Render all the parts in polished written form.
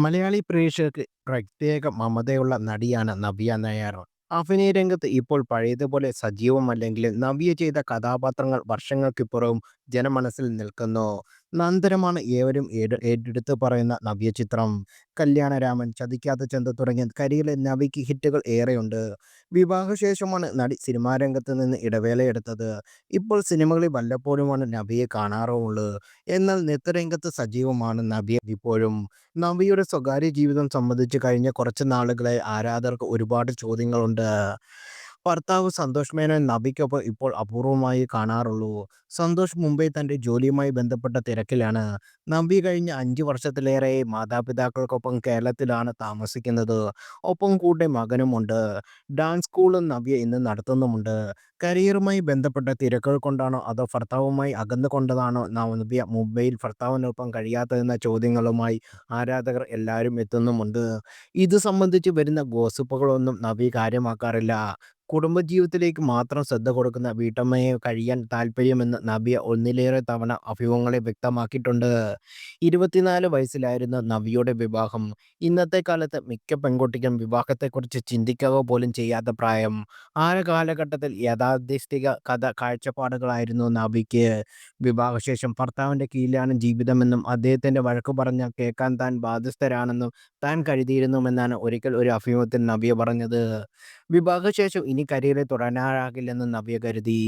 മലയാളി പ്രേക്ഷകർക്ക് പ്രത്യേക മമതയുള്ള നടിയാണ് നവ്യ നായർ. അഭിനയ രംഗത്ത് ഇപ്പോൾ പഴയതുപോലെ സജീവമല്ലെങ്കിലും നവ്യ ചെയ്ത കഥാപാത്രങ്ങൾ വർഷങ്ങൾക്കിപ്പുറവും ജനമനസ്സിൽ നിൽക്കുന്നു. നന്ദനമാണ് ഏവരും ഏറ്റെടുത്ത് പറയുന്ന നവ്യ ചിത്രം. കല്യാണരാമൻ, ചതിക്കാത്ത ചന്തു തുടങ്ങിയ കരിയറിലെ നവിക്ക് ഹിറ്റുകൾ ഏറെയുണ്ട്. വിവാഹശേഷമാണ് നടി സിനിമാരംഗത്ത് നിന്ന് ഇടവേളയെടുത്തത്. ഇപ്പോൾ സിനിമകളിൽ വല്ലപ്പോഴുമാണ് നവ്യയെ കാണാറുമുള്ളൂ. എന്നാൽ നൃത്തരംഗത്ത് സജീവമാണ് നവ്യ ഇപ്പോഴും. നവ്യയുടെ സ്വകാര്യ ജീവിതം സംബന്ധിച്ച് കഴിഞ്ഞ കുറച്ച് നാളുകളായി ആരാധകർക്ക് ഒരുപാട് ചോദ്യങ്ങളുണ്ട്. ഭർത്താവ് സന്തോഷ് മേനോൻ നവ്യയ്ക്കൊപ്പം ഇപ്പോൾ അപൂർവമായി കാണാറുള്ളൂ. സന്തോഷ് മുംബൈ തന്റെ ജോലിയുമായി ബന്ധപ്പെട്ട തിരക്കിലാണ്. നവ്യ കഴിഞ്ഞ 5 വർഷത്തിലേറെയായി മാതാപിതാക്കൾക്കൊപ്പം കേരളത്തിലാണ് താമസിക്കുന്നത്. ഒപ്പം കൂടെ മകനുമുണ്ട്. ഡാൻസ് സ്കൂളും നവ്യ ഇന്ന് നടത്തുന്നുമുണ്ട്. കരിയറുമായി ബന്ധപ്പെട്ട തിരക്കുകൾ കൊണ്ടാണോ അതോ ഭർത്താവുമായി അകന്നുകൊണ്ടതാണോ നവ്യ മുംബൈയിൽ ഭർത്താവിനൊപ്പം കഴിയാത്തതെന്ന ചോദ്യങ്ങളുമായി ആരാധകർ എല്ലാവരും എത്തുന്നുമുണ്ട്. ഇത് സംബന്ധിച്ച് വരുന്ന ഗോസിപ്പുകളൊന്നും നവ്യ കാര്യമാക്കാറില്ല. കുടുംബജീവിതത്തിലേക്ക് മാത്രം ശ്രദ്ധ കൊടുക്കുന്ന വീട്ടമ്മയെ കഴിയാൻ താൽപ്പര്യമെന്ന് നവ്യ ഒന്നിലേറെ തവണ അഭിമുഖങ്ങളിൽ വ്യക്തമാക്കിയിട്ടുണ്ട്. 24 വയസ്സിലായിരുന്നു നവ്യയുടെ വിവാഹം. ഇന്നത്തെ കാലത്ത് മിക്ക പെൺകുട്ടികളും വിവാഹത്തെക്കുറിച്ച് ചിന്തിക്കുക പോലും ചെയ്യാത്ത പ്രായം. ആ കാലഘട്ടത്തിൽ യാഥാസ്ഥിതിക കാഴ്ചപ്പാടുകളായിരുന്നു നവ്യയ്ക്ക്. വിവാഹശേഷം ഭർത്താവിന്റെ കീഴിലാണ് ജീവിതമെന്നും അദ്ദേഹത്തിന്റെ വഴക്കു പറഞ്ഞാൽ കേൾക്കാൻ താൻ ബാധ്യസ്ഥരാണെന്നും താൻ കരുതിയിരുന്നുവെന്നാണ് ഒരിക്കൽ ഒരു അഭിമുഖത്തിൽ നവ്യ പറഞ്ഞത്. വിവാഹശേഷം ഇനി കരിയറിൽ തുടരാനാകില്ലെന്ന് നവ്യ കരുതി.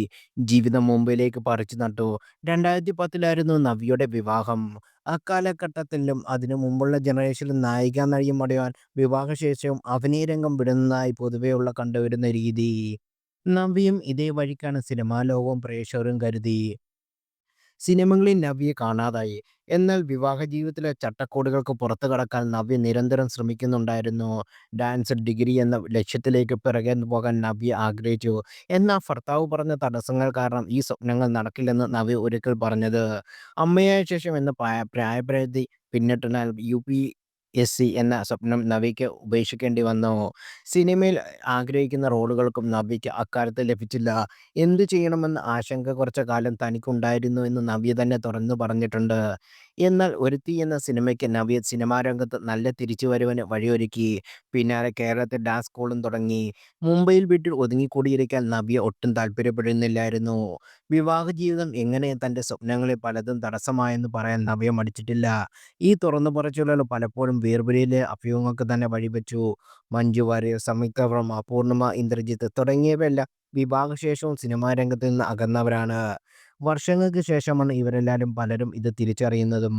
ജീവിതം മുംബൈയിലേക്ക് പറിച്ചു നട്ടു. 2010-ലായിരുന്നു നവ്യയുടെ വിവാഹം. അക്കാലഘട്ടത്തിലും അതിനു മുമ്പുള്ള ജനറേഷനിലും നായികാ നടിയുമടയാൻ വിവാഹശേഷവും അഭിനയരംഗം വിടുന്നതായി പൊതുവെയുള്ള കണ്ടുവരുന്ന രീതി. നവ്യയും ഇതേ വഴിക്കാണ് സിനിമാ ലോകവും പ്രേക്ഷകരും കരുതി. സിനിമകളിൽ നവ്യയെ കാണാതായി. എന്നാൽ വിവാഹ ജീവിതത്തിലെ ചട്ടക്കൂടുകൾക്ക് പുറത്തു കടക്കാൻ നവ്യ നിരന്തരം ശ്രമിക്കുന്നുണ്ടായിരുന്നു. ഡാൻസ്, ഡിഗ്രി എന്ന ലക്ഷ്യത്തിലേക്ക് പിറകെ പോകാൻ നവ്യ ആഗ്രഹിച്ചു. എന്നാൽ ഭർത്താവ് പറഞ്ഞ തടസ്സങ്ങൾ കാരണം ഈ സ്വപ്നങ്ങൾ നടക്കില്ലെന്ന് നവ്യ ഒരിക്കൽ പറഞ്ഞത്. അമ്മയായ ശേഷം എന്ന പ്രായപരിധി പിന്നിട്ടതിനാൽ UPSC എന്ന സ്വപ്നം നവ്യയ്ക്ക് ഉപേക്ഷിക്കേണ്ടി വന്നു. സിനിമയിൽ ആഗ്രഹിക്കുന്ന റോളുകൾക്കും നവ്യയ്ക്ക് അക്കാലത്ത് ലഭിച്ചില്ല. എന്തു ചെയ്യണമെന്ന ആശങ്ക കുറച്ച കാലം തനിക്കുണ്ടായിരുന്നു എന്ന് നവ്യ തന്നെ തുറന്നു പറഞ്ഞിട്ടുണ്ട്. എന്നാൽ ഒരുത്തി എന്ന സിനിമയ്ക്ക് നവ്യ സിനിമാരംഗത്ത് നല്ല തിരിച്ചുവരവിന് വഴിയൊരുക്കി. പിന്നാലെ കേരളത്തിൽ ഡാൻസ് സ്കൂളും തുടങ്ങി. മുംബൈയിൽ വീട്ടിൽ ഒതുങ്ങിക്കൂടിയിരിക്കാൻ നവ്യ ഒട്ടും താല്പര്യപ്പെടുന്നില്ലായിരുന്നു. വിവാഹ ജീവിതം എങ്ങനെ തന്റെ സ്വപ്നങ്ങളിൽ പലതും തടസ്സമായെന്ന് പറയാൻ നവ്യ മടിച്ചിട്ടില്ല. ഈ തുറന്നു പറച്ചിലുകൾ പലപ്പോഴും വേർപിരിയലിലെ അഭ്യൂഹങ്ങൾക്ക് തന്നെ വഴിവെച്ചു. മഞ്ജു വാര്യർ, സംയുക്ത വർമ്മ, പൂർണിമ, ഇന്ദ്രജിത്ത് തുടങ്ങിയവരെല്ലാം വിവാഹശേഷവും സിനിമാരംഗത്ത് നിന്ന് അകന്നവരാണ്. വർഷങ്ങൾക്ക് ശേഷമാണ് ഇവരെല്ലാവരും പലരും ഇത് തിരിച്ചറിയുന്നതും.